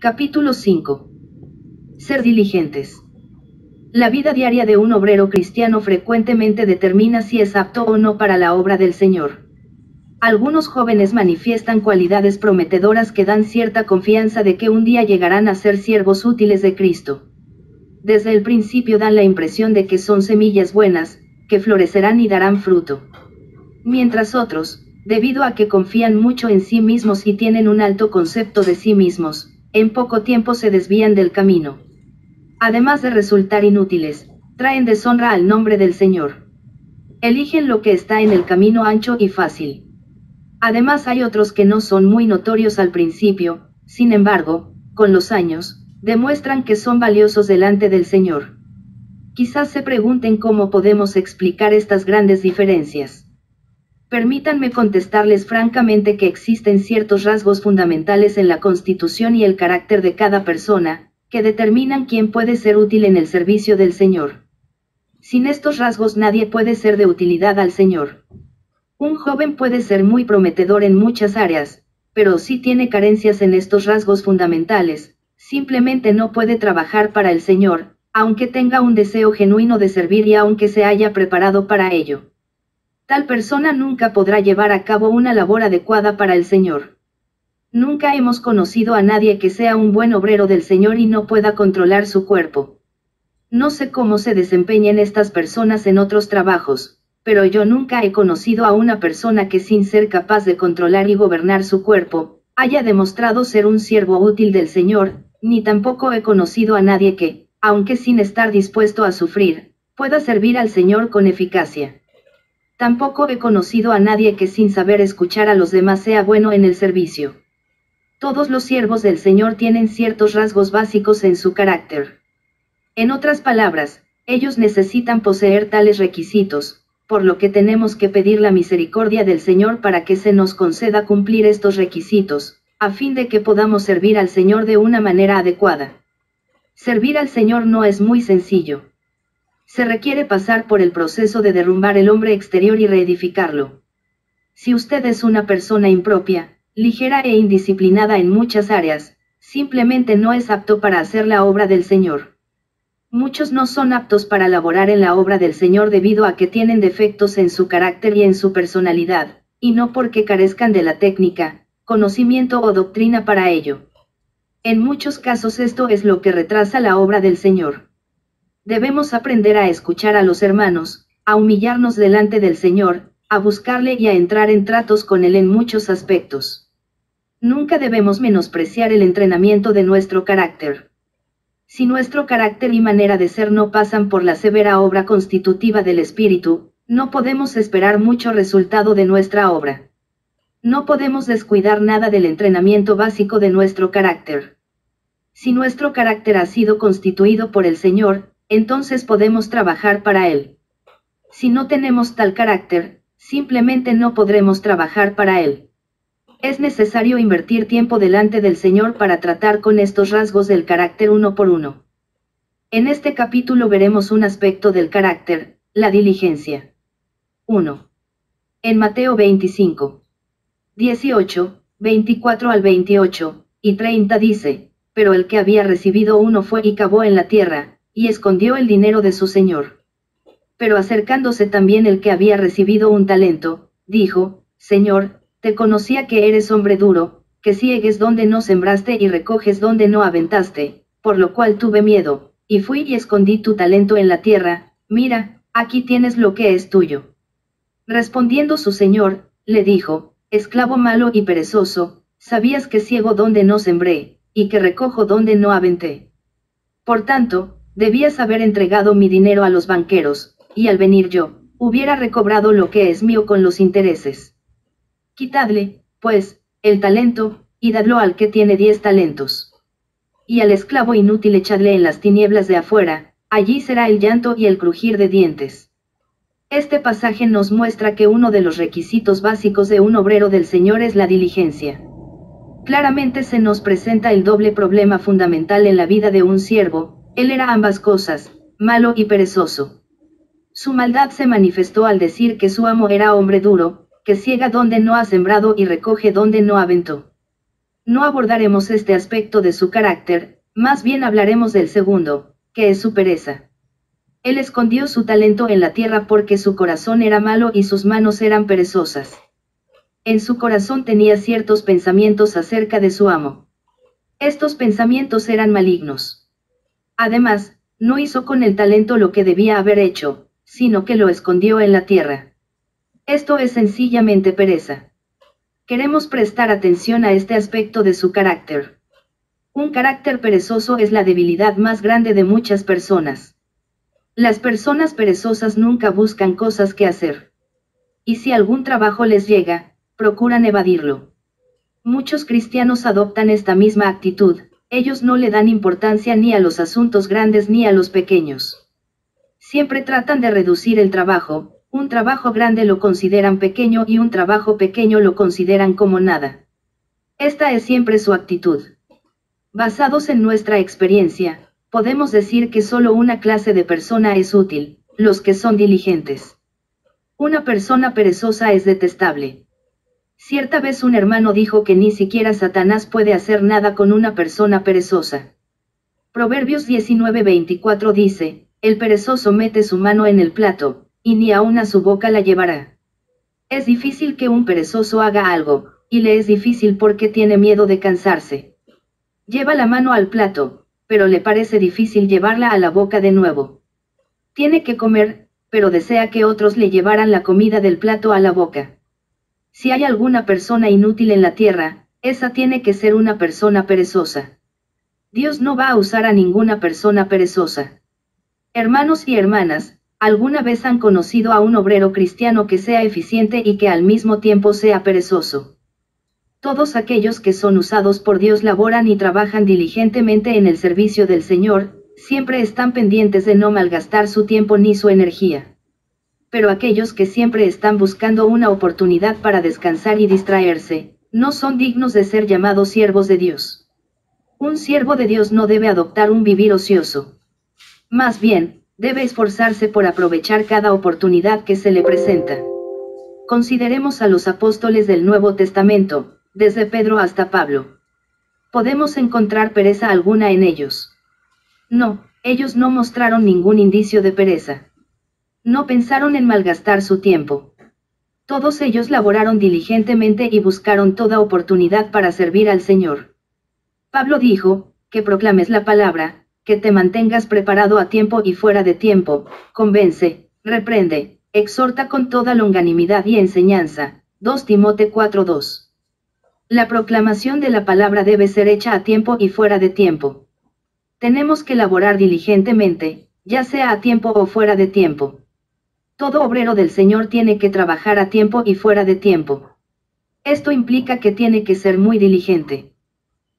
Capítulo 5. Ser diligentes. La vida diaria de un obrero cristiano frecuentemente determina si es apto o no para la obra del Señor. Algunos jóvenes manifiestan cualidades prometedoras que dan cierta confianza de que un día llegarán a ser siervos útiles de Cristo. Desde el principio dan la impresión de que son semillas buenas, que florecerán y darán fruto. Mientras otros, debido a que confían mucho en sí mismos y tienen un alto concepto de sí mismos, en poco tiempo se desvían del camino. Además de resultar inútiles, traen deshonra al nombre del Señor. Eligen lo que está en el camino ancho y fácil. Además hay otros que no son muy notorios al principio, sin embargo, con los años, demuestran que son valiosos delante del Señor. Quizás se pregunten cómo podemos explicar estas grandes diferencias. Permítanme contestarles francamente que existen ciertos rasgos fundamentales en la constitución y el carácter de cada persona, que determinan quién puede ser útil en el servicio del Señor. Sin estos rasgos nadie puede ser de utilidad al Señor. Un joven puede ser muy prometedor en muchas áreas, pero si tiene carencias en estos rasgos fundamentales, simplemente no puede trabajar para el Señor, aunque tenga un deseo genuino de servir y aunque se haya preparado para ello. Tal persona nunca podrá llevar a cabo una labor adecuada para el Señor. Nunca hemos conocido a nadie que sea un buen obrero del Señor y no pueda controlar su cuerpo. No sé cómo se desempeñan estas personas en otros trabajos, pero yo nunca he conocido a una persona que sin ser capaz de controlar y gobernar su cuerpo, haya demostrado ser un siervo útil del Señor, ni tampoco he conocido a nadie que, aunque sin estar dispuesto a sufrir, pueda servir al Señor con eficacia. Tampoco he conocido a nadie que sin saber escuchar a los demás sea bueno en el servicio. Todos los siervos del Señor tienen ciertos rasgos básicos en su carácter. En otras palabras, ellos necesitan poseer tales requisitos, por lo que tenemos que pedir la misericordia del Señor para que se nos conceda cumplir estos requisitos, a fin de que podamos servir al Señor de una manera adecuada. Servir al Señor no es muy sencillo. Se requiere pasar por el proceso de derrumbar el hombre exterior y reedificarlo. Si usted es una persona impropia, ligera e indisciplinada en muchas áreas, simplemente no es apto para hacer la obra del Señor. Muchos no son aptos para laborar en la obra del Señor debido a que tienen defectos en su carácter y en su personalidad, y no porque carezcan de la técnica, conocimiento o doctrina para ello. En muchos casos esto es lo que retrasa la obra del Señor. Debemos aprender a escuchar a los hermanos, a humillarnos delante del Señor, a buscarle y a entrar en tratos con Él en muchos aspectos. Nunca debemos menospreciar el entrenamiento de nuestro carácter. Si nuestro carácter y manera de ser no pasan por la severa obra constitutiva del Espíritu, no podemos esperar mucho resultado de nuestra obra. No podemos descuidar nada del entrenamiento básico de nuestro carácter. Si nuestro carácter ha sido constituido por el Señor, entonces podemos trabajar para Él. Si no tenemos tal carácter, simplemente no podremos trabajar para Él. Es necesario invertir tiempo delante del Señor para tratar con estos rasgos del carácter uno por uno. En este capítulo veremos un aspecto del carácter, la diligencia. 1. En Mateo 25, 18, 24 al 28, y 30 dice, pero el que había recibido uno fue y cavó en la tierra, y escondió el dinero de su señor. Pero acercándose también el que había recibido un talento, dijo, Señor, te conocía que eres hombre duro, que siegues donde no sembraste y recoges donde no aventaste, por lo cual tuve miedo, y fui y escondí tu talento en la tierra, mira, aquí tienes lo que es tuyo. Respondiendo su señor, le dijo, esclavo malo y perezoso, sabías que ciego donde no sembré, y que recojo donde no aventé. Por tanto, debías haber entregado mi dinero a los banqueros, y al venir yo, hubiera recobrado lo que es mío con los intereses. Quitadle, pues, el talento, y dadlo al que tiene 10 talentos. Y al esclavo inútil echadle en las tinieblas de afuera, allí será el llanto y el crujir de dientes. Este pasaje nos muestra que uno de los requisitos básicos de un obrero del Señor es la diligencia. Claramente se nos presenta el doble problema fundamental en la vida de un siervo. Él era ambas cosas, malo y perezoso. Su maldad se manifestó al decir que su amo era hombre duro, que ciega donde no ha sembrado y recoge donde no aventó. No abordaremos este aspecto de su carácter, más bien hablaremos del segundo, que es su pereza. Él escondió su talento en la tierra porque su corazón era malo y sus manos eran perezosas. En su corazón tenía ciertos pensamientos acerca de su amo. Estos pensamientos eran malignos. Además, no hizo con el talento lo que debía haber hecho, sino que lo escondió en la tierra. Esto es sencillamente pereza. Queremos prestar atención a este aspecto de su carácter. Un carácter perezoso es la debilidad más grande de muchas personas. Las personas perezosas nunca buscan cosas que hacer. Y si algún trabajo les llega, procuran evadirlo. Muchos cristianos adoptan esta misma actitud, ellos no le dan importancia ni a los asuntos grandes ni a los pequeños. Siempre tratan de reducir el trabajo, un trabajo grande lo consideran pequeño y un trabajo pequeño lo consideran como nada. Esta es siempre su actitud. Basados en nuestra experiencia, podemos decir que solo una clase de persona es útil, los que son diligentes. Una persona perezosa es detestable. Cierta vez un hermano dijo que ni siquiera Satanás puede hacer nada con una persona perezosa. Proverbios 19:24 dice, el perezoso mete su mano en el plato, y ni aun a su boca la llevará. Es difícil que un perezoso haga algo, y le es difícil porque tiene miedo de cansarse. Lleva la mano al plato, pero le parece difícil llevarla a la boca de nuevo. Tiene que comer, pero desea que otros le llevaran la comida del plato a la boca. Si hay alguna persona inútil en la tierra, esa tiene que ser una persona perezosa. Dios no va a usar a ninguna persona perezosa. Hermanos y hermanas, ¿alguna vez han conocido a un obrero cristiano que sea eficiente y que al mismo tiempo sea perezoso? Todos aquellos que son usados por Dios laboran y trabajan diligentemente en el servicio del Señor, siempre están pendientes de no malgastar su tiempo ni su energía. Pero aquellos que siempre están buscando una oportunidad para descansar y distraerse, no son dignos de ser llamados siervos de Dios. Un siervo de Dios no debe adoptar un vivir ocioso. Más bien, debe esforzarse por aprovechar cada oportunidad que se le presenta. Consideremos a los apóstoles del Nuevo Testamento, desde Pedro hasta Pablo. ¿Podemos encontrar pereza alguna en ellos? No, ellos no mostraron ningún indicio de pereza. No pensaron en malgastar su tiempo. Todos ellos laboraron diligentemente y buscaron toda oportunidad para servir al Señor. Pablo dijo, que proclames la palabra, que te mantengas preparado a tiempo y fuera de tiempo, convence, reprende, exhorta con toda longanimidad y enseñanza. 2 Timoteo 4:2. La proclamación de la palabra debe ser hecha a tiempo y fuera de tiempo. Tenemos que laborar diligentemente, ya sea a tiempo o fuera de tiempo. Todo obrero del Señor tiene que trabajar a tiempo y fuera de tiempo. Esto implica que tiene que ser muy diligente.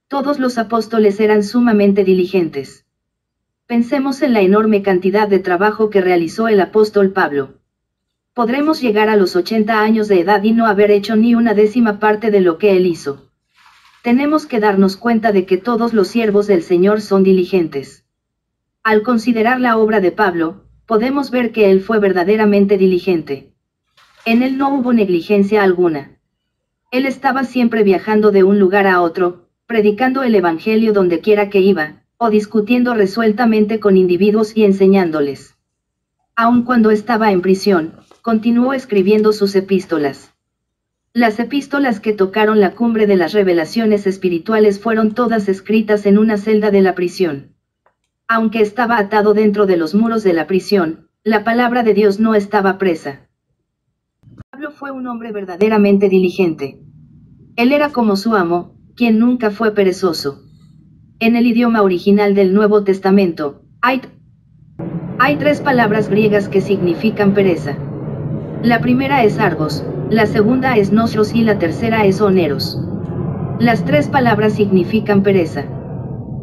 Todos los apóstoles eran sumamente diligentes. Pensemos en la enorme cantidad de trabajo que realizó el apóstol Pablo. Podremos llegar a los 80 años de edad y no haber hecho ni una décima parte de lo que él hizo. Tenemos que darnos cuenta de que todos los siervos del Señor son diligentes. Al considerar la obra de Pablo, podemos ver que él fue verdaderamente diligente. En él no hubo negligencia alguna. Él estaba siempre viajando de un lugar a otro, predicando el Evangelio donde quiera que iba, o discutiendo resueltamente con individuos y enseñándoles. Aun cuando estaba en prisión, continuó escribiendo sus epístolas. Las epístolas que tocaron la cumbre de las revelaciones espirituales fueron todas escritas en una celda de la prisión. Aunque estaba atado dentro de los muros de la prisión, la palabra de Dios no estaba presa. Pablo fue un hombre verdaderamente diligente. Él era como su amo, quien nunca fue perezoso. En el idioma original del Nuevo Testamento, hay 3 palabras griegas que significan pereza. La primera es argos, la segunda es nosros y la tercera es oneros. Las 3 palabras significan pereza.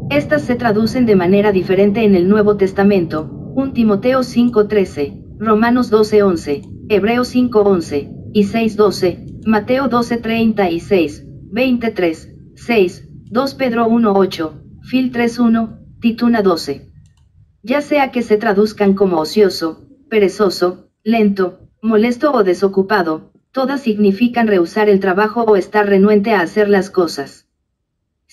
Estas se traducen de manera diferente en el Nuevo Testamento, 1 Timoteo 5:13, Romanos 12:11, Hebreos 5:11, y 6:12, Mateo 12:36, 23, 6, 2 Pedro 1:8, Fil 3:1, Tituna 12. Ya sea que se traduzcan como ocioso, perezoso, lento, molesto o desocupado, todas significan rehusar el trabajo o estar renuente a hacer las cosas.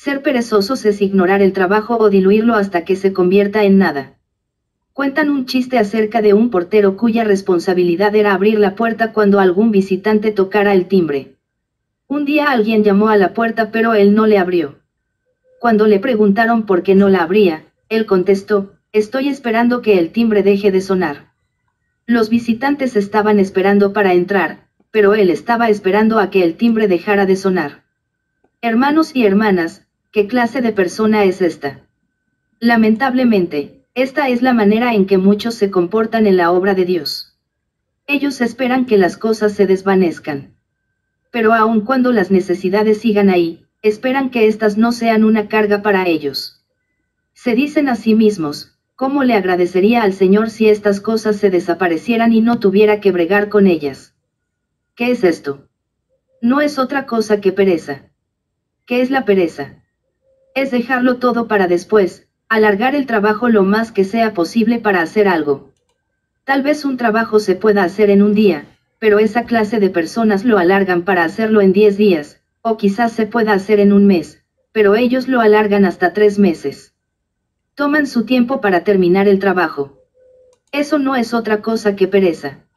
Ser perezosos es ignorar el trabajo o diluirlo hasta que se convierta en nada. Cuentan un chiste acerca de un portero cuya responsabilidad era abrir la puerta cuando algún visitante tocara el timbre. Un día alguien llamó a la puerta pero él no le abrió. Cuando le preguntaron por qué no la abría, él contestó: estoy esperando que el timbre deje de sonar. Los visitantes estaban esperando para entrar, pero él estaba esperando a que el timbre dejara de sonar. Hermanos y hermanas, ¿qué clase de persona es esta? Lamentablemente, esta es la manera en que muchos se comportan en la obra de Dios. Ellos esperan que las cosas se desvanezcan. Pero aun cuando las necesidades sigan ahí, esperan que éstas no sean una carga para ellos. Se dicen a sí mismos: ¿cómo le agradecería al Señor si estas cosas se desaparecieran y no tuviera que bregar con ellas? ¿Qué es esto? No es otra cosa que pereza. ¿Qué es la pereza? Es dejarlo todo para después, alargar el trabajo lo más que sea posible para hacer algo. Tal vez un trabajo se pueda hacer en un día, pero esa clase de personas lo alargan para hacerlo en 10 días, o quizás se pueda hacer en un mes, pero ellos lo alargan hasta 3 meses. Toman su tiempo para terminar el trabajo. Eso no es otra cosa que pereza.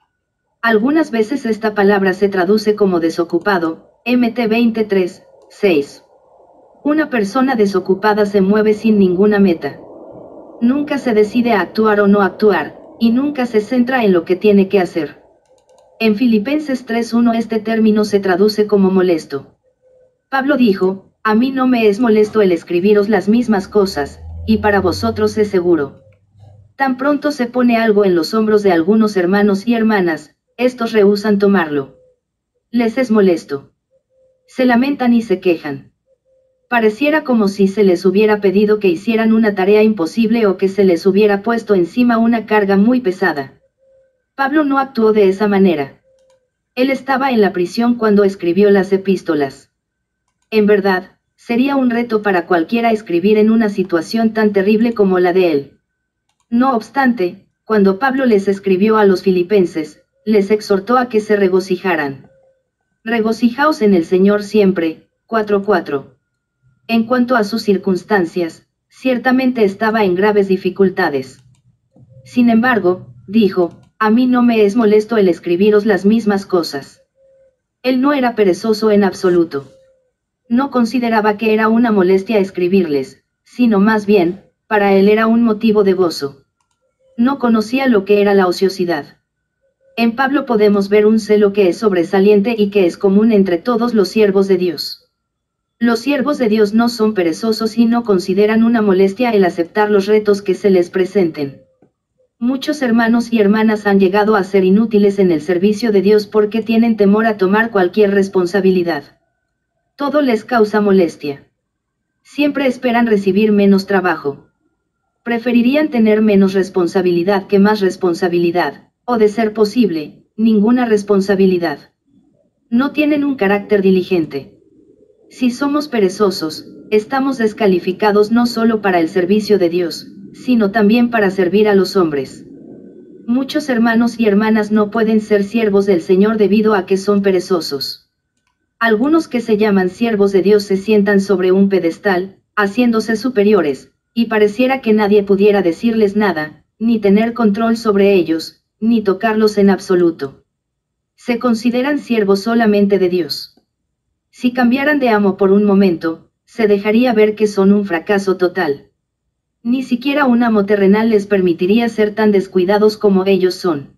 Algunas veces esta palabra se traduce como desocupado, MT 23, 6. Una persona desocupada se mueve sin ninguna meta. Nunca se decide a actuar o no actuar, y nunca se centra en lo que tiene que hacer. En Filipenses 3:1 este término se traduce como molesto. Pablo dijo: a mí no me es molesto el escribiros las mismas cosas, y para vosotros es seguro. Tan pronto se pone algo en los hombros de algunos hermanos y hermanas, estos rehúsan tomarlo. Les es molesto. Se lamentan y se quejan. Pareciera como si se les hubiera pedido que hicieran una tarea imposible o que se les hubiera puesto encima una carga muy pesada. Pablo no actuó de esa manera. Él estaba en la prisión cuando escribió las epístolas. En verdad, sería un reto para cualquiera escribir en una situación tan terrible como la de él. No obstante, cuando Pablo les escribió a los filipenses, les exhortó a que se regocijaran. Regocijaos en el Señor siempre. 4:4. En cuanto a sus circunstancias, ciertamente estaba en graves dificultades. Sin embargo, dijo: a mí no me es molesto el escribiros las mismas cosas. Él no era perezoso en absoluto. No consideraba que era una molestia escribirles, sino más bien, para él era un motivo de gozo. No conocía lo que era la ociosidad. En Pablo podemos ver un celo que es sobresaliente y que es común entre todos los siervos de Dios. Los siervos de Dios no son perezosos y no consideran una molestia el aceptar los retos que se les presenten. Muchos hermanos y hermanas han llegado a ser inútiles en el servicio de Dios porque tienen temor a tomar cualquier responsabilidad. Todo les causa molestia. Siempre esperan recibir menos trabajo. Preferirían tener menos responsabilidad que más responsabilidad, o de ser posible, ninguna responsabilidad. No tienen un carácter diligente. Si somos perezosos, estamos descalificados no solo para el servicio de Dios, sino también para servir a los hombres. Muchos hermanos y hermanas no pueden ser siervos del Señor debido a que son perezosos. Algunos que se llaman siervos de Dios se sientan sobre un pedestal, haciéndose superiores, y pareciera que nadie pudiera decirles nada, ni tener control sobre ellos, ni tocarlos en absoluto. Se consideran siervos solamente de Dios. Si cambiaran de amo por un momento, se dejaría ver que son un fracaso total. Ni siquiera un amo terrenal les permitiría ser tan descuidados como ellos son.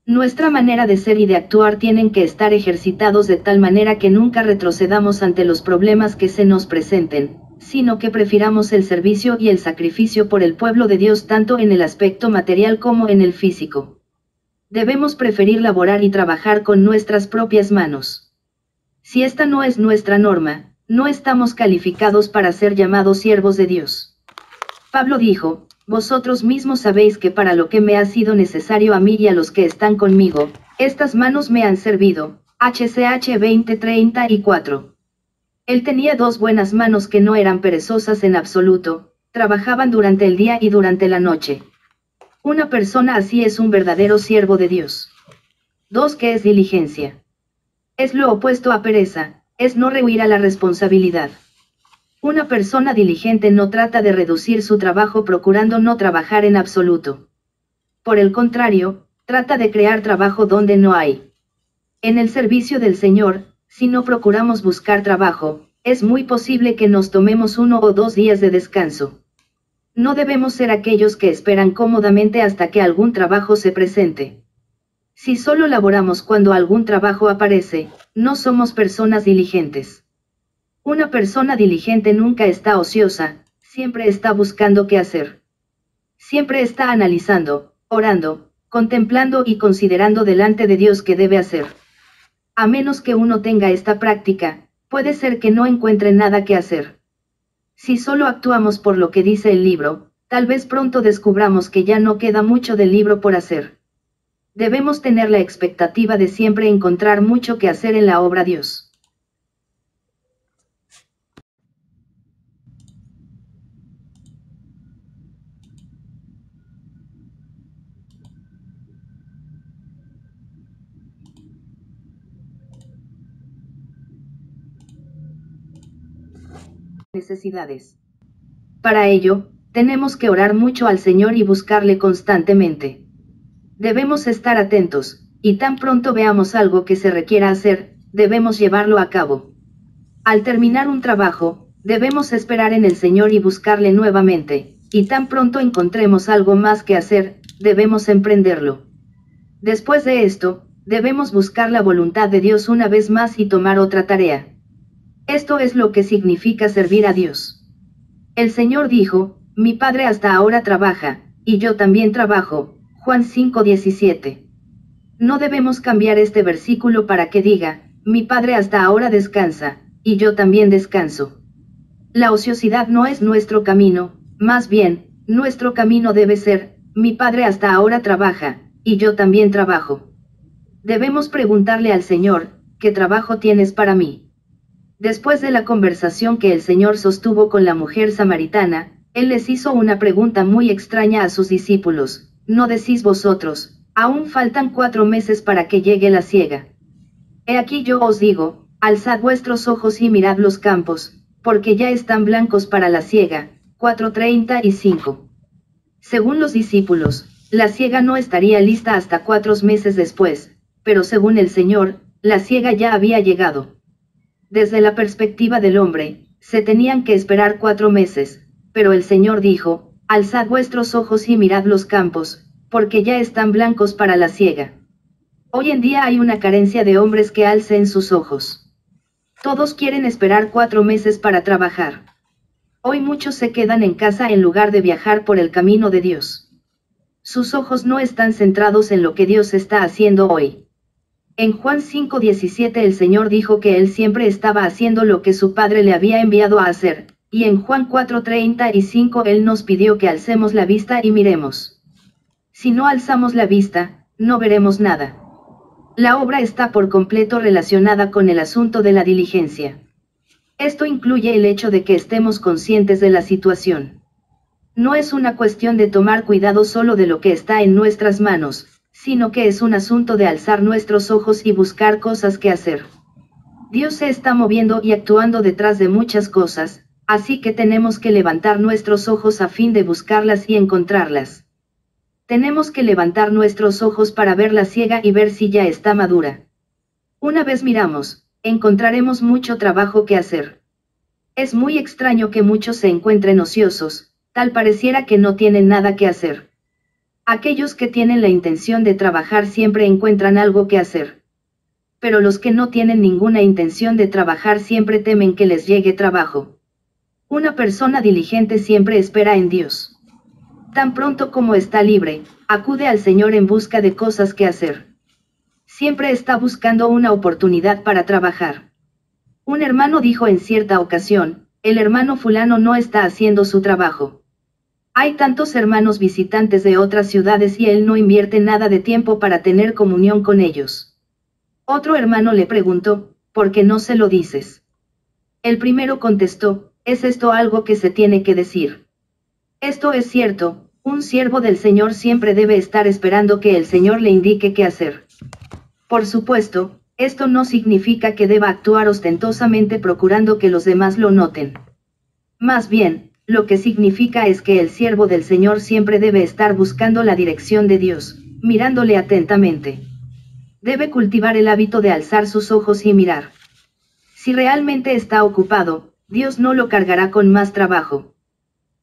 Nuestra manera de ser y de actuar tienen que estar ejercitados de tal manera que nunca retrocedamos ante los problemas que se nos presenten, sino que prefiramos el servicio y el sacrificio por el pueblo de Dios tanto en el aspecto material como en el físico. Debemos preferir laborar y trabajar con nuestras propias manos. Si esta no es nuestra norma, no estamos calificados para ser llamados siervos de Dios. Pablo dijo: vosotros mismos sabéis que para lo que me ha sido necesario a mí y a los que están conmigo, estas manos me han servido. HCH 20:34. Él tenía dos buenas manos que no eran perezosas en absoluto, trabajaban durante el día y durante la noche. Una persona así es un verdadero siervo de Dios. 2. ¿Qué es diligencia? Es lo opuesto a pereza, es no rehuir a la responsabilidad. Una persona diligente no trata de reducir su trabajo procurando no trabajar en absoluto. Por el contrario, trata de crear trabajo donde no hay. En el servicio del Señor, si no procuramos buscar trabajo, es muy posible que nos tomemos 1 o 2 días de descanso. No debemos ser aquellos que esperan cómodamente hasta que algún trabajo se presente. Si solo laboramos cuando algún trabajo aparece, no somos personas diligentes. Una persona diligente nunca está ociosa, siempre está buscando qué hacer. Siempre está analizando, orando, contemplando y considerando delante de Dios qué debe hacer. A menos que uno tenga esta práctica, puede ser que no encuentre nada que hacer. Si solo actuamos por lo que dice el libro, tal vez pronto descubramos que ya no queda mucho del libro por hacer. Debemos tener la expectativa de siempre encontrar mucho que hacer en la obra Dios. Necesidades. Para ello, tenemos que orar mucho al Señor y buscarle constantemente. Debemos estar atentos, y tan pronto veamos algo que se requiera hacer, debemos llevarlo a cabo. Al terminar un trabajo, debemos esperar en el Señor y buscarle nuevamente, y tan pronto encontremos algo más que hacer, debemos emprenderlo. Después de esto, debemos buscar la voluntad de Dios una vez más y tomar otra tarea. Esto es lo que significa servir a Dios. El Señor dijo, mi Padre hasta ahora trabaja, y yo también trabajo, Juan 5:17. No debemos cambiar este versículo para que diga, mi Padre hasta ahora descansa, y yo también descanso. La ociosidad no es nuestro camino, más bien, nuestro camino debe ser, mi Padre hasta ahora trabaja, y yo también trabajo. Debemos preguntarle al Señor, ¿qué trabajo tienes para mí? Después de la conversación que el Señor sostuvo con la mujer samaritana, Él les hizo una pregunta muy extraña a sus discípulos, ¿no decís vosotros, aún faltan 4 meses para que llegue la siega? He aquí yo os digo, alzad vuestros ojos y mirad los campos, porque ya están blancos para la siega. 4:35. Según los discípulos, la siega no estaría lista hasta 4 meses después, pero según el Señor, la siega ya había llegado. Desde la perspectiva del hombre, se tenían que esperar 4 meses, pero el Señor dijo, alzad vuestros ojos y mirad los campos, porque ya están blancos para la siega. Hoy en día hay una carencia de hombres que alcen sus ojos. Todos quieren esperar 4 meses para trabajar. Hoy muchos se quedan en casa en lugar de viajar por el camino de Dios. Sus ojos no están centrados en lo que Dios está haciendo hoy. En Juan 5:17 el Señor dijo que Él siempre estaba haciendo lo que su Padre le había enviado a hacer, y en Juan 4:35 Él nos pidió que alcemos la vista y miremos. Si no alzamos la vista, no veremos nada. La obra está por completo relacionada con el asunto de la diligencia. Esto incluye el hecho de que estemos conscientes de la situación. No es una cuestión de tomar cuidado solo de lo que está en nuestras manos, sino que es un asunto de alzar nuestros ojos y buscar cosas que hacer. Dios se está moviendo y actuando detrás de muchas cosas, así que tenemos que levantar nuestros ojos a fin de buscarlas y encontrarlas. Tenemos que levantar nuestros ojos para ver la siega y ver si ya está madura. Una vez miramos, encontraremos mucho trabajo que hacer. Es muy extraño que muchos se encuentren ociosos, tal pareciera que no tienen nada que hacer. Aquellos que tienen la intención de trabajar siempre encuentran algo que hacer. Pero los que no tienen ninguna intención de trabajar siempre temen que les llegue trabajo. Una persona diligente siempre espera en Dios. Tan pronto como está libre, acude al Señor en busca de cosas que hacer. Siempre está buscando una oportunidad para trabajar. Un hermano dijo en cierta ocasión, el hermano fulano no está haciendo su trabajo. Hay tantos hermanos visitantes de otras ciudades y él no invierte nada de tiempo para tener comunión con ellos. Otro hermano le preguntó, ¿por qué no se lo dices? El primero contestó, ¿es esto algo que se tiene que decir? Esto es cierto, un siervo del Señor siempre debe estar esperando que el Señor le indique qué hacer. Por supuesto, esto no significa que deba actuar ostentosamente procurando que los demás lo noten. Más bien, lo que significa es que el siervo del Señor siempre debe estar buscando la dirección de Dios, mirándole atentamente. Debe cultivar el hábito de alzar sus ojos y mirar. Si realmente está ocupado, Dios no lo cargará con más trabajo.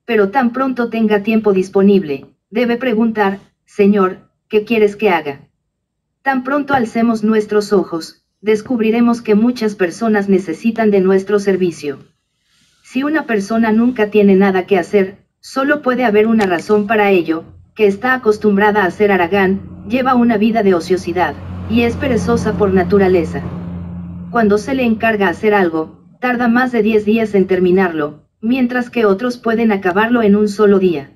Pero tan pronto tenga tiempo disponible, debe preguntar, Señor, ¿qué quieres que haga? Tan pronto alcemos nuestros ojos, descubriremos que muchas personas necesitan de nuestro servicio. Si una persona nunca tiene nada que hacer, solo puede haber una razón para ello, que está acostumbrada a ser haragán, lleva una vida de ociosidad, y es perezosa por naturaleza. Cuando se le encarga hacer algo, tarda más de 10 días en terminarlo, mientras que otros pueden acabarlo en un solo día.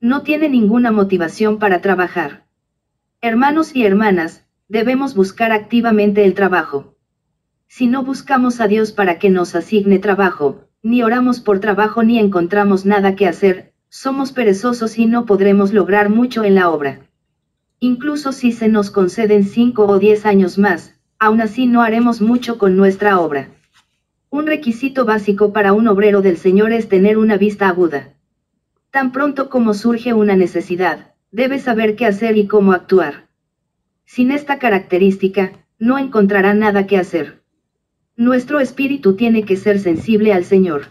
No tiene ninguna motivación para trabajar. Hermanos y hermanas, debemos buscar activamente el trabajo. Si no buscamos a Dios para que nos asigne trabajo, ni oramos por trabajo ni encontramos nada que hacer, somos perezosos y no podremos lograr mucho en la obra. Incluso si se nos conceden 5 o 10 años más, aún así no haremos mucho con nuestra obra. Un requisito básico para un obrero del Señor es tener una vista aguda. Tan pronto como surge una necesidad, debe saber qué hacer y cómo actuar. Sin esta característica, no encontrará nada que hacer. Nuestro espíritu tiene que ser sensible al Señor.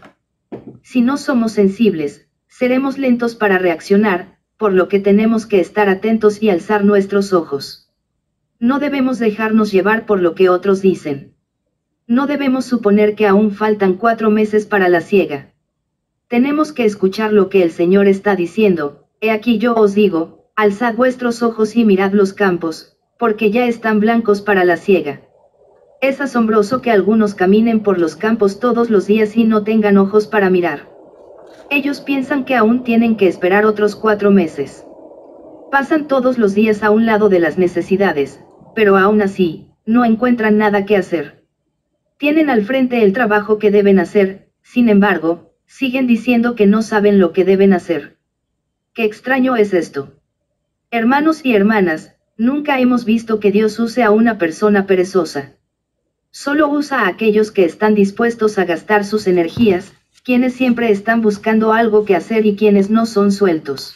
Si no somos sensibles, seremos lentos para reaccionar, por lo que tenemos que estar atentos y alzar nuestros ojos. No debemos dejarnos llevar por lo que otros dicen. No debemos suponer que aún faltan 4 meses para la siega. Tenemos que escuchar lo que el Señor está diciendo. He aquí yo os digo, alzad vuestros ojos y mirad los campos, porque ya están blancos para la siega. Es asombroso que algunos caminen por los campos todos los días y no tengan ojos para mirar. Ellos piensan que aún tienen que esperar otros 4 meses. Pasan todos los días a un lado de las necesidades, pero aún así, no encuentran nada que hacer. Tienen al frente el trabajo que deben hacer, sin embargo, siguen diciendo que no saben lo que deben hacer. ¡Qué extraño es esto! Hermanos y hermanas, nunca hemos visto que Dios use a una persona perezosa. Solo usa a aquellos que están dispuestos a gastar sus energías, quienes siempre están buscando algo que hacer y quienes no son sueltos.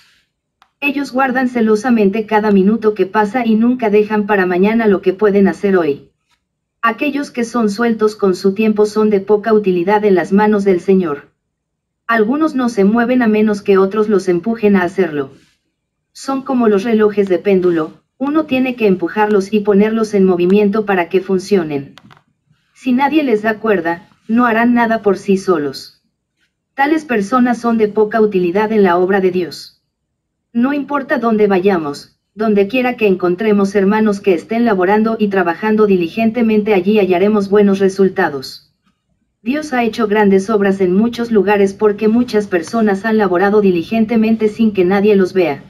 Ellos guardan celosamente cada minuto que pasa y nunca dejan para mañana lo que pueden hacer hoy. Aquellos que son sueltos con su tiempo son de poca utilidad en las manos del Señor. Algunos no se mueven a menos que otros los empujen a hacerlo. Son como los relojes de péndulo, uno tiene que empujarlos y ponerlos en movimiento para que funcionen. Si nadie les da cuerda, no harán nada por sí solos. Tales personas son de poca utilidad en la obra de Dios. No importa dónde vayamos, donde quiera que encontremos hermanos que estén laborando y trabajando diligentemente, allí hallaremos buenos resultados. Dios ha hecho grandes obras en muchos lugares porque muchas personas han laborado diligentemente sin que nadie los vea.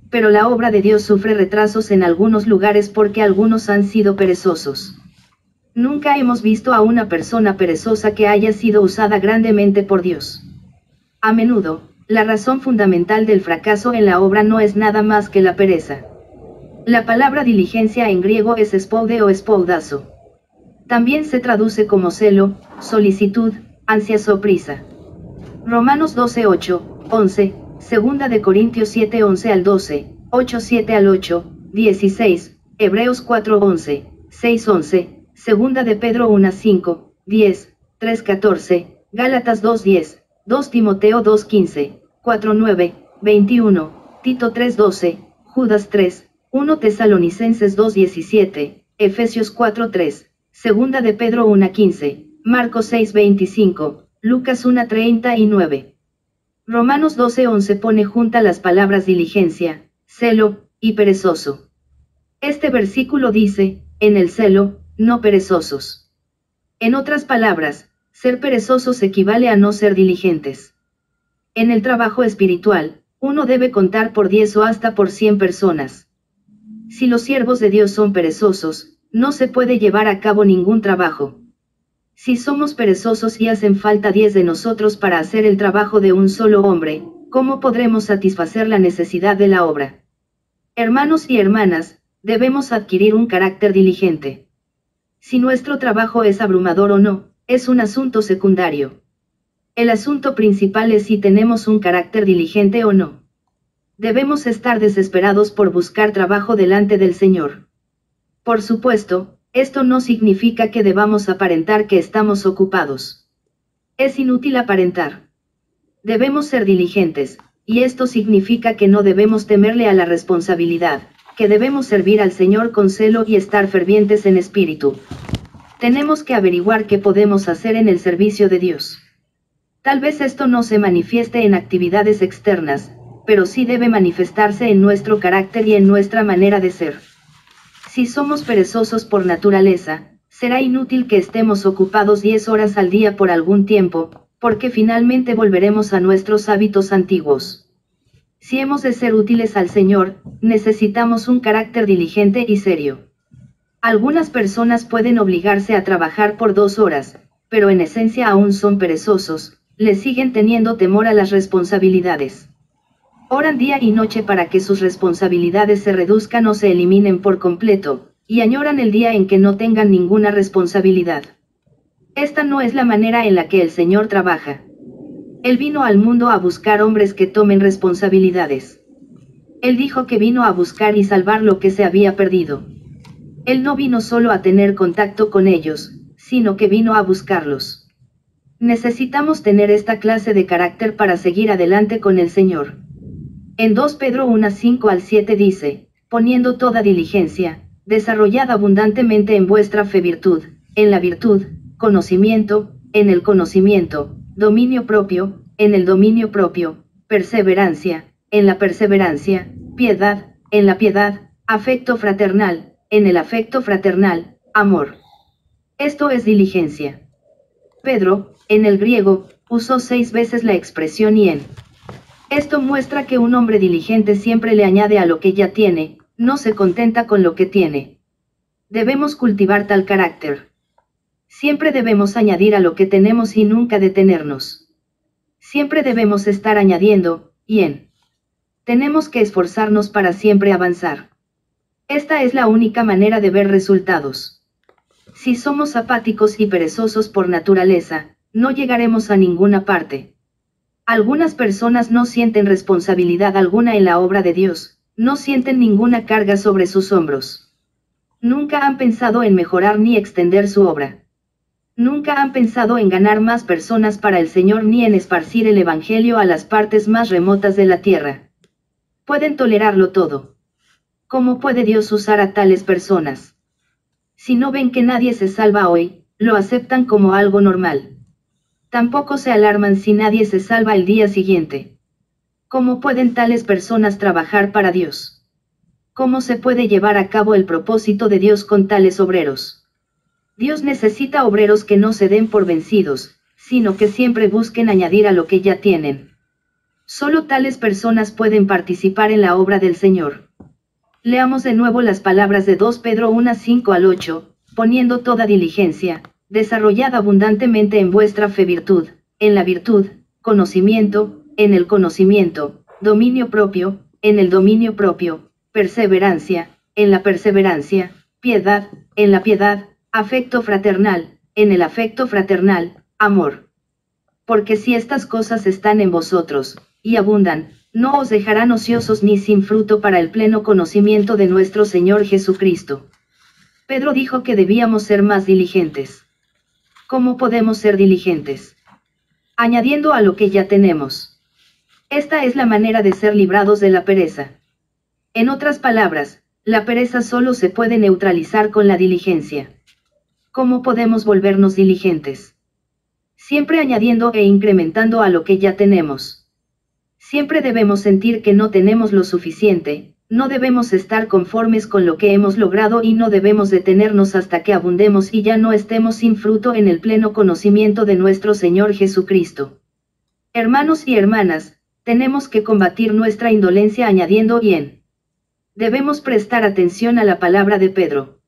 Pero la obra de Dios sufre retrasos en algunos lugares porque algunos han sido perezosos. Nunca hemos visto a una persona perezosa que haya sido usada grandemente por Dios. A menudo, la razón fundamental del fracaso en la obra no es nada más que la pereza. La palabra diligencia en griego es spoude o spoudazo. También se traduce como celo, solicitud, ansias o prisa. Romanos 12:8, 11, 2 de Corintios 7:11 al 12, 8:7 al 8, 16, Hebreos 4:11, 6:11, 2 de Pedro 1:5, 10, 3:14, Gálatas 2:10, 2 Timoteo 2:15, 4:9, 21, Tito 3:12, Judas 3, 1 Tesalonicenses 2:17, Efesios 4:3, 2 de Pedro 1:15, Marcos 6:25, Lucas 1:39. Romanos 12:11 pone juntas las palabras diligencia, celo, y perezoso. Este versículo dice, en el celo, no perezosos. En otras palabras, ser perezosos equivale a no ser diligentes. En el trabajo espiritual, uno debe contar por 10 o hasta por 100 personas. Si los siervos de Dios son perezosos, no se puede llevar a cabo ningún trabajo. Si somos perezosos y hacen falta 10 de nosotros para hacer el trabajo de un solo hombre, ¿cómo podremos satisfacer la necesidad de la obra? Hermanos y hermanas, debemos adquirir un carácter diligente. Si nuestro trabajo es abrumador o no, es un asunto secundario. El asunto principal es si tenemos un carácter diligente o no. Debemos estar desesperados por buscar trabajo delante del Señor. Por supuesto, esto no significa que debamos aparentar que estamos ocupados. Es inútil aparentar. Debemos ser diligentes, y esto significa que no debemos temerle a la responsabilidad, que debemos servir al Señor con celo y estar fervientes en espíritu. Tenemos que averiguar qué podemos hacer en el servicio de Dios. Tal vez esto no se manifieste en actividades externas, pero sí debe manifestarse en nuestro carácter y en nuestra manera de ser. Si somos perezosos por naturaleza, será inútil que estemos ocupados 10 horas al día por algún tiempo, porque finalmente volveremos a nuestros hábitos antiguos. Si hemos de ser útiles al Señor, necesitamos un carácter diligente y serio. Algunas personas pueden obligarse a trabajar por 2 horas, pero en esencia aún son perezosos, les siguen teniendo temor a las responsabilidades. Oran día y noche para que sus responsabilidades se reduzcan o se eliminen por completo, y añoran el día en que no tengan ninguna responsabilidad. Esta no es la manera en la que el Señor trabaja. Él vino al mundo a buscar hombres que tomen responsabilidades. Él dijo que vino a buscar y salvar lo que se había perdido. Él no vino solo a tener contacto con ellos, sino que vino a buscarlos. Necesitamos tener esta clase de carácter para seguir adelante con el Señor. En 2 Pedro 1:5-7 dice, poniendo toda diligencia, desarrollad abundantemente en vuestra fe virtud, en la virtud, conocimiento, en el conocimiento, dominio propio, en el dominio propio, perseverancia, en la perseverancia, piedad, en la piedad, afecto fraternal, en el afecto fraternal, amor. Esto es diligencia. Pedro, en el griego, usó 6 veces la expresión y en. Esto muestra que un hombre diligente siempre le añade a lo que ya tiene, no se contenta con lo que tiene. Debemos cultivar tal carácter. Siempre debemos añadir a lo que tenemos y nunca detenernos. Siempre debemos estar añadiendo, y en. Tenemos que esforzarnos para siempre avanzar. Esta es la única manera de ver resultados. Si somos apáticos y perezosos por naturaleza, no llegaremos a ninguna parte. Algunas personas no sienten responsabilidad alguna en la obra de Dios, no sienten ninguna carga sobre sus hombros. Nunca han pensado en mejorar ni extender su obra. Nunca han pensado en ganar más personas para el Señor ni en esparcir el Evangelio a las partes más remotas de la tierra. Pueden tolerarlo todo. ¿Cómo puede Dios usar a tales personas? Si no ven que nadie se salva hoy, lo aceptan como algo normal. Tampoco se alarman si nadie se salva el día siguiente. ¿Cómo pueden tales personas trabajar para Dios? ¿Cómo se puede llevar a cabo el propósito de Dios con tales obreros? Dios necesita obreros que no se den por vencidos, sino que siempre busquen añadir a lo que ya tienen. Solo tales personas pueden participar en la obra del Señor. Leamos de nuevo las palabras de 2 Pedro 1:5-8, poniendo toda diligencia, desarrollad abundantemente en vuestra fe virtud, en la virtud, conocimiento, en el conocimiento, dominio propio, en el dominio propio, perseverancia, en la perseverancia, piedad, en la piedad, afecto fraternal, en el afecto fraternal, amor. Porque si estas cosas están en vosotros, y abundan, no os dejarán ociosos ni sin fruto para el pleno conocimiento de nuestro Señor Jesucristo. Pedro dijo que debíamos ser más diligentes. ¿Cómo podemos ser diligentes? Añadiendo a lo que ya tenemos. Esta es la manera de ser librados de la pereza. En otras palabras, la pereza solo se puede neutralizar con la diligencia. ¿Cómo podemos volvernos diligentes? Siempre añadiendo e incrementando a lo que ya tenemos. Siempre debemos sentir que no tenemos lo suficiente, no debemos estar conformes con lo que hemos logrado y no debemos detenernos hasta que abundemos y ya no estemos sin fruto en el pleno conocimiento de nuestro Señor Jesucristo. Hermanos y hermanas, tenemos que combatir nuestra indolencia añadiendo y en. Debemos prestar atención a la palabra de Pedro.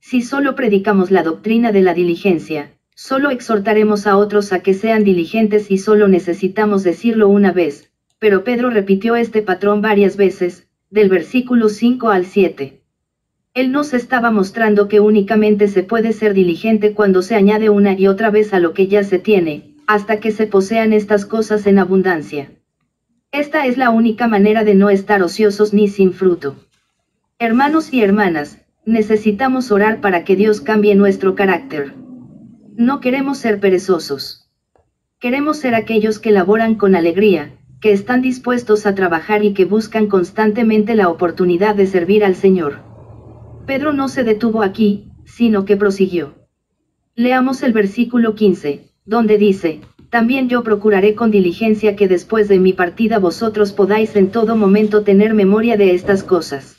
Si solo predicamos la doctrina de la diligencia, solo exhortaremos a otros a que sean diligentes y solo necesitamos decirlo una vez, pero Pedro repitió este patrón varias veces, del versículo 5 al 7. Él nos estaba mostrando que únicamente se puede ser diligente cuando se añade una y otra vez a lo que ya se tiene, hasta que se posean estas cosas en abundancia. Esta es la única manera de no estar ociosos ni sin fruto. Hermanos y hermanas, necesitamos orar para que Dios cambie nuestro carácter. No queremos ser perezosos. Queremos ser aquellos que laboran con alegría, que están dispuestos a trabajar y que buscan constantemente la oportunidad de servir al Señor. Pedro no se detuvo aquí, sino que prosiguió. Leamos el versículo 15, donde dice, también yo procuraré con diligencia que después de mi partida vosotros podáis en todo momento tener memoria de estas cosas.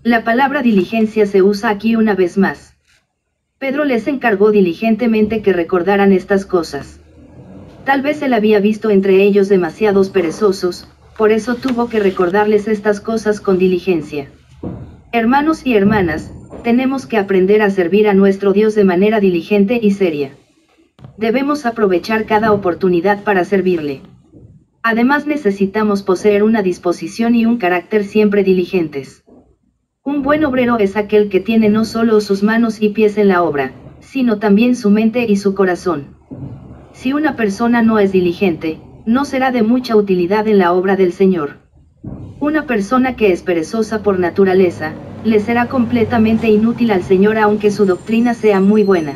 La palabra diligencia se usa aquí una vez más. Pedro les encargó diligentemente que recordaran estas cosas. Tal vez él había visto entre ellos demasiados perezosos, por eso tuvo que recordarles estas cosas con diligencia. Hermanos y hermanas, tenemos que aprender a servir a nuestro Dios de manera diligente y seria. Debemos aprovechar cada oportunidad para servirle. Además necesitamos poseer una disposición y un carácter siempre diligentes. Un buen obrero es aquel que tiene no solo sus manos y pies en la obra, sino también su mente y su corazón. Si una persona no es diligente, no será de mucha utilidad en la obra del Señor. Una persona que es perezosa por naturaleza, le será completamente inútil al Señor aunque su doctrina sea muy buena.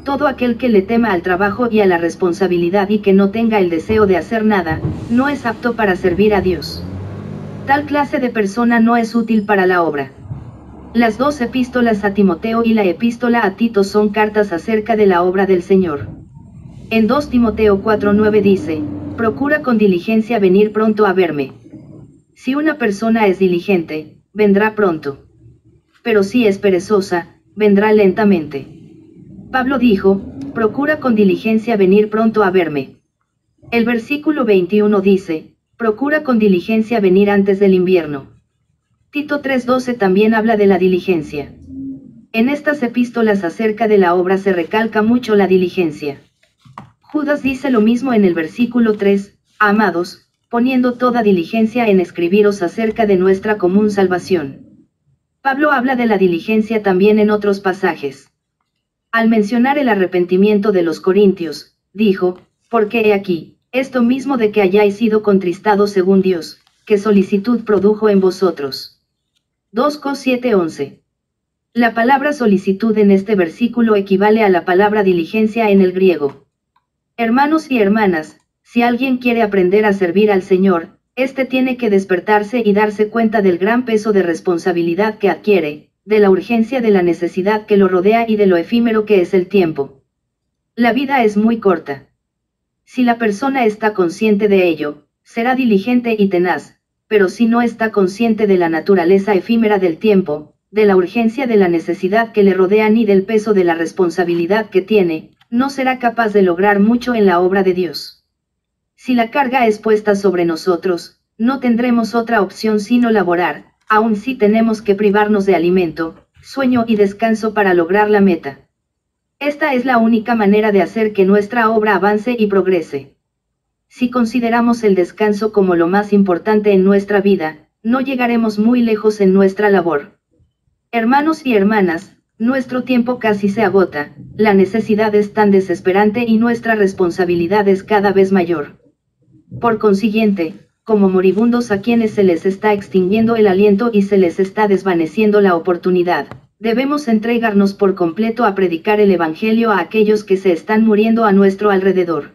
Todo aquel que le tema al trabajo y a la responsabilidad y que no tenga el deseo de hacer nada, no es apto para servir a Dios. Tal clase de persona no es útil para la obra. Las dos epístolas a Timoteo y la epístola a Tito son cartas acerca de la obra del Señor. En 2 Timoteo 4:9 dice, procura con diligencia venir pronto a verme. Si una persona es diligente, vendrá pronto. Pero si es perezosa, vendrá lentamente. Pablo dijo, procura con diligencia venir pronto a verme. El versículo 21 dice, procura con diligencia venir antes del invierno. Tito 3:12 también habla de la diligencia. En estas epístolas acerca de la obra se recalca mucho la diligencia. Judas dice lo mismo en el versículo 3, amados, poniendo toda diligencia en escribiros acerca de nuestra común salvación. Pablo habla de la diligencia también en otros pasajes. Al mencionar el arrepentimiento de los corintios, dijo, porque he aquí, esto mismo de que hayáis sido contristados según Dios, que solicitud produjo en vosotros. 2 Cos 7:11. La palabra solicitud en este versículo equivale a la palabra diligencia en el griego. Hermanos y hermanas, si alguien quiere aprender a servir al Señor, éste tiene que despertarse y darse cuenta del gran peso de responsabilidad que adquiere, de la urgencia de la necesidad que lo rodea y de lo efímero que es el tiempo. La vida es muy corta. Si la persona está consciente de ello, será diligente y tenaz, pero si no está consciente de la naturaleza efímera del tiempo, de la urgencia de la necesidad que le rodea ni del peso de la responsabilidad que tiene, no será capaz de lograr mucho en la obra de Dios. Si la carga es puesta sobre nosotros, no tendremos otra opción sino laborar, aun si tenemos que privarnos de alimento, sueño y descanso para lograr la meta. Esta es la única manera de hacer que nuestra obra avance y progrese. Si consideramos el descanso como lo más importante en nuestra vida, no llegaremos muy lejos en nuestra labor. Hermanos y hermanas, nuestro tiempo casi se agota, la necesidad es tan desesperante y nuestra responsabilidad es cada vez mayor. Por consiguiente, como moribundos a quienes se les está extinguiendo el aliento y se les está desvaneciendo la oportunidad, debemos entregarnos por completo a predicar el Evangelio a aquellos que se están muriendo a nuestro alrededor.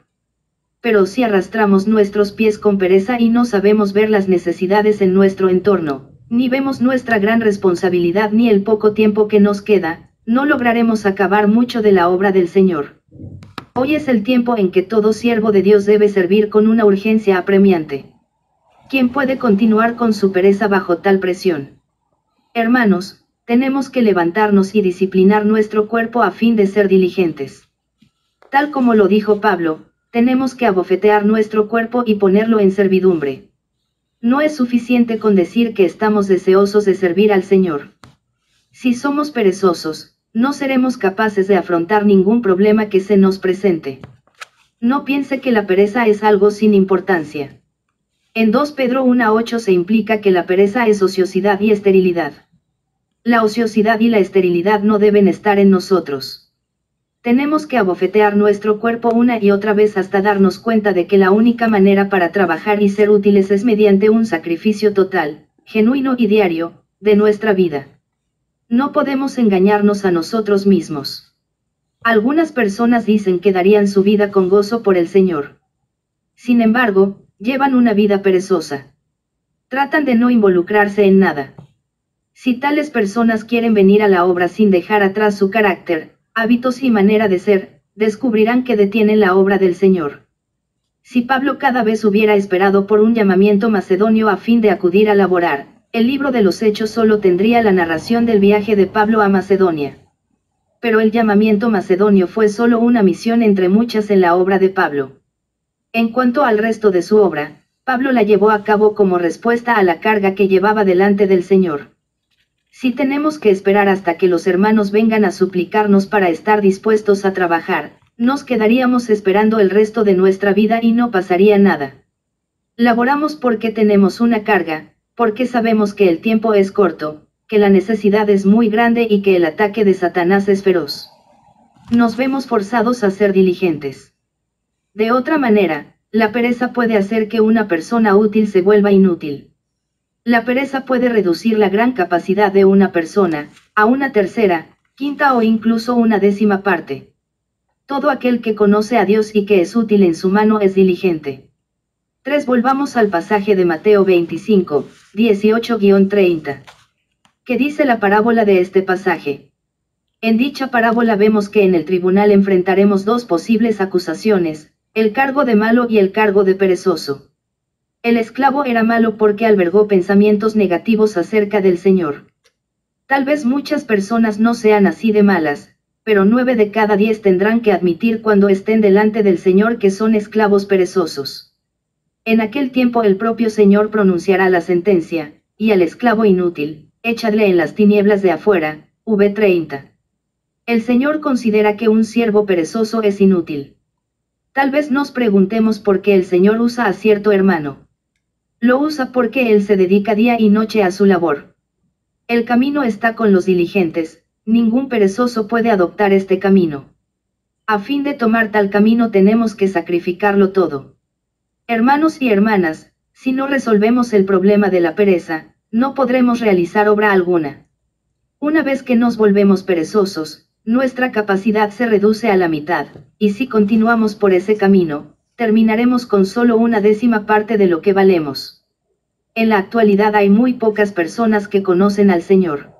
Pero si arrastramos nuestros pies con pereza y no sabemos ver las necesidades en nuestro entorno, ni vemos nuestra gran responsabilidad ni el poco tiempo que nos queda, no lograremos acabar mucho de la obra del Señor. Hoy es el tiempo en que todo siervo de Dios debe servir con una urgencia apremiante. ¿Quién puede continuar con su pereza bajo tal presión? Hermanos, tenemos que levantarnos y disciplinar nuestro cuerpo a fin de ser diligentes. Tal como lo dijo Pablo, tenemos que abofetear nuestro cuerpo y ponerlo en servidumbre. No es suficiente con decir que estamos deseosos de servir al Señor. Si somos perezosos, no seremos capaces de afrontar ningún problema que se nos presente. No piense que la pereza es algo sin importancia. En 2 Pedro 1:8 se implica que la pereza es ociosidad y esterilidad. La ociosidad y la esterilidad no deben estar en nosotros. Tenemos que abofetear nuestro cuerpo una y otra vez hasta darnos cuenta de que la única manera para trabajar y ser útiles es mediante un sacrificio total, genuino y diario, de nuestra vida. No podemos engañarnos a nosotros mismos. Algunas personas dicen que darían su vida con gozo por el Señor. Sin embargo, llevan una vida perezosa. Tratan de no involucrarse en nada. Si tales personas quieren venir a la obra sin dejar atrás su carácter, hábitos y manera de ser, descubrirán que detienen la obra del Señor. Si Pablo cada vez hubiera esperado por un llamamiento macedonio a fin de acudir a laborar, el libro de los Hechos solo tendría la narración del viaje de Pablo a Macedonia. Pero el llamamiento macedonio fue solo una misión entre muchas en la obra de Pablo. En cuanto al resto de su obra, Pablo la llevó a cabo como respuesta a la carga que llevaba delante del Señor. Si tenemos que esperar hasta que los hermanos vengan a suplicarnos para estar dispuestos a trabajar, nos quedaríamos esperando el resto de nuestra vida y no pasaría nada. Laboramos porque tenemos una carga, porque sabemos que el tiempo es corto, que la necesidad es muy grande y que el ataque de Satanás es feroz. Nos vemos forzados a ser diligentes. De otra manera, la pereza puede hacer que una persona útil se vuelva inútil. La pereza puede reducir la gran capacidad de una persona, a una tercera, quinta o incluso una décima parte. Todo aquel que conoce a Dios y que es útil en su mano es diligente. 3. Volvamos al pasaje de Mateo 25, 18-30. ¿Qué dice la parábola de este pasaje? En dicha parábola vemos que en el tribunal enfrentaremos dos posibles acusaciones, el cargo de malo y el cargo de perezoso. El esclavo era malo porque albergó pensamientos negativos acerca del Señor. Tal vez muchas personas no sean así de malas, pero 9 de cada 10 tendrán que admitir cuando estén delante del Señor que son esclavos perezosos. En aquel tiempo el propio Señor pronunciará la sentencia, y al esclavo inútil, échadle en las tinieblas de afuera, v30. El Señor considera que un siervo perezoso es inútil. Tal vez nos preguntemos por qué el Señor usa a cierto hermano. Lo usa porque él se dedica día y noche a su labor. El camino está con los diligentes, ningún perezoso puede adoptar este camino. A fin de tomar tal camino tenemos que sacrificarlo todo. Hermanos y hermanas, si no resolvemos el problema de la pereza, no podremos realizar obra alguna. Una vez que nos volvemos perezosos, nuestra capacidad se reduce a la mitad, y si continuamos por ese camino, terminaremos con solo una décima parte de lo que valemos. En la actualidad hay muy pocas personas que conocen al Señor.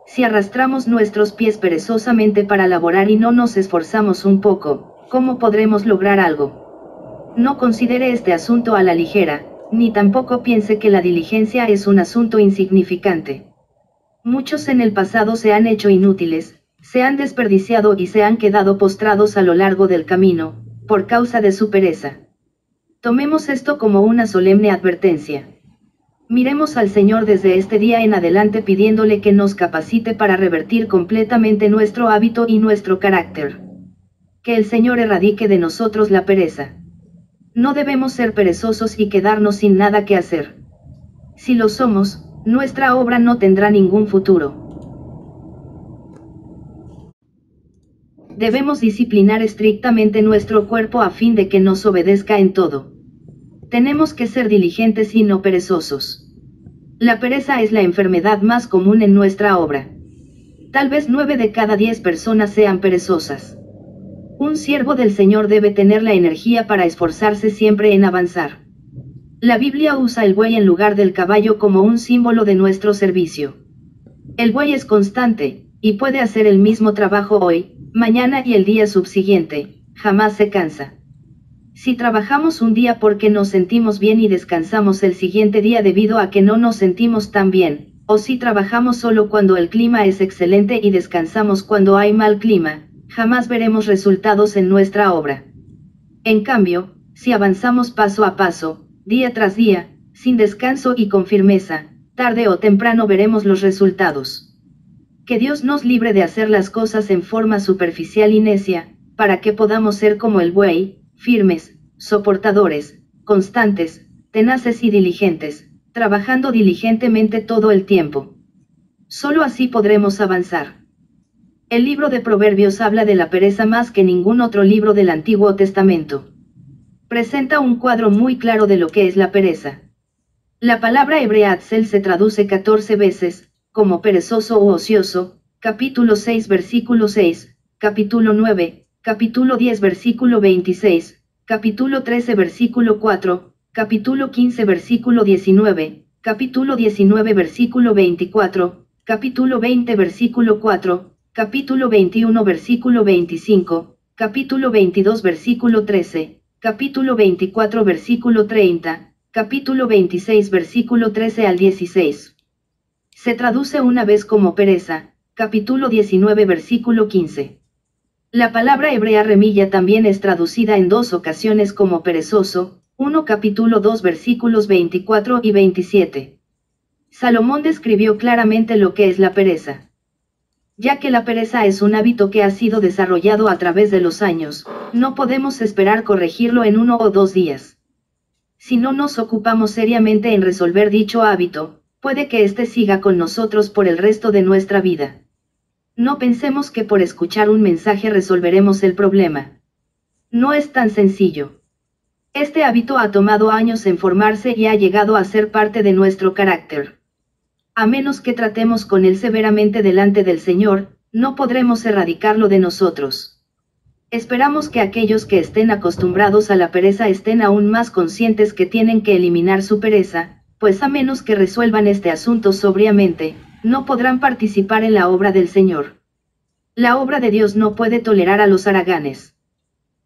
Si arrastramos nuestros pies perezosamente para laborar y no nos esforzamos un poco, ¿cómo podremos lograr algo? No considere este asunto a la ligera, ni tampoco piense que la diligencia es un asunto insignificante. Muchos en el pasado se han hecho inútiles, se han desperdiciado y se han quedado postrados a lo largo del camino, por causa de su pereza. Tomemos esto como una solemne advertencia. Miremos al Señor desde este día en adelante pidiéndole que nos capacite para revertir completamente nuestro hábito y nuestro carácter. Que el Señor erradique de nosotros la pereza. No debemos ser perezosos y quedarnos sin nada que hacer. Si lo somos, nuestra obra no tendrá ningún futuro. Debemos disciplinar estrictamente nuestro cuerpo a fin de que nos obedezca en todo. Tenemos que ser diligentes y no perezosos. La pereza es la enfermedad más común en nuestra obra. Tal vez 9 de cada 10 personas sean perezosas. Un siervo del Señor debe tener la energía para esforzarse siempre en avanzar. La Biblia usa el buey en lugar del caballo como un símbolo de nuestro servicio. El buey es constante, y puede hacer el mismo trabajo hoy, mañana y el día subsiguiente, jamás se cansa. Si trabajamos un día porque nos sentimos bien y descansamos el siguiente día debido a que no nos sentimos tan bien, o si trabajamos solo cuando el clima es excelente y descansamos cuando hay mal clima, jamás veremos resultados en nuestra obra. En cambio, si avanzamos paso a paso, día tras día, sin descanso y con firmeza, tarde o temprano veremos los resultados. Que Dios nos libre de hacer las cosas en forma superficial y necia, para que podamos ser como el buey, firmes, soportadores, constantes, tenaces y diligentes, trabajando diligentemente todo el tiempo. Solo así podremos avanzar. El libro de Proverbios habla de la pereza más que ningún otro libro del Antiguo Testamento. Presenta un cuadro muy claro de lo que es la pereza. La palabra hebrea atzel se traduce 14 veces, como perezoso o ocioso, capítulo 6 versículo 6, capítulo 9, capítulo 10 versículo 26, capítulo 13 versículo 4, capítulo 15 versículo 19, capítulo 19 versículo 24, capítulo 20 versículo 4, capítulo 21 versículo 25, capítulo 22 versículo 13, capítulo 24 versículo 30, capítulo 26 versículo 13 al 16. Se traduce una vez como pereza, capítulo 19 versículo 15. La palabra hebrea remilla también es traducida en dos ocasiones como perezoso, 1 capítulo 2 versículos 24 y 27. Salomón describió claramente lo que es la pereza. Ya que la pereza es un hábito que ha sido desarrollado a través de los años, no podemos esperar corregirlo en 1 o 2 días. Si no nos ocupamos seriamente en resolver dicho hábito, puede que éste siga con nosotros por el resto de nuestra vida. No pensemos que por escuchar un mensaje resolveremos el problema. No es tan sencillo. Este hábito ha tomado años en formarse y ha llegado a ser parte de nuestro carácter. A menos que tratemos con él severamente delante del Señor, no podremos erradicarlo de nosotros. Esperamos que aquellos que estén acostumbrados a la pereza estén aún más conscientes que tienen que eliminar su pereza, pues a menos que resuelvan este asunto sobriamente, no podrán participar en la obra del Señor. La obra de Dios no puede tolerar a los haraganes.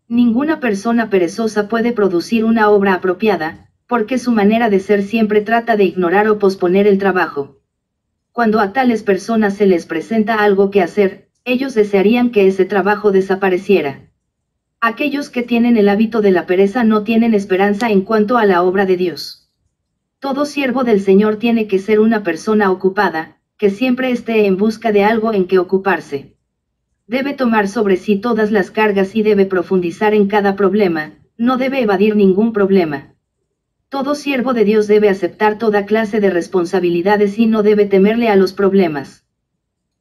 Ninguna persona perezosa puede producir una obra apropiada, porque su manera de ser siempre trata de ignorar o posponer el trabajo. Cuando a tales personas se les presenta algo que hacer, ellos desearían que ese trabajo desapareciera. Aquellos que tienen el hábito de la pereza no tienen esperanza en cuanto a la obra de Dios. Todo siervo del Señor tiene que ser una persona ocupada, que siempre esté en busca de algo en que ocuparse. Debe tomar sobre sí todas las cargas y debe profundizar en cada problema, no debe evadir ningún problema. Todo siervo de Dios debe aceptar toda clase de responsabilidades y no debe temerle a los problemas.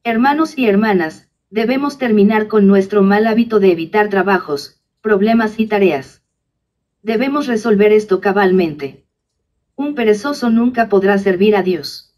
Hermanos y hermanas, debemos terminar con nuestro mal hábito de evitar trabajos, problemas y tareas. Debemos resolver esto cabalmente. Un perezoso nunca podrá servir a Dios.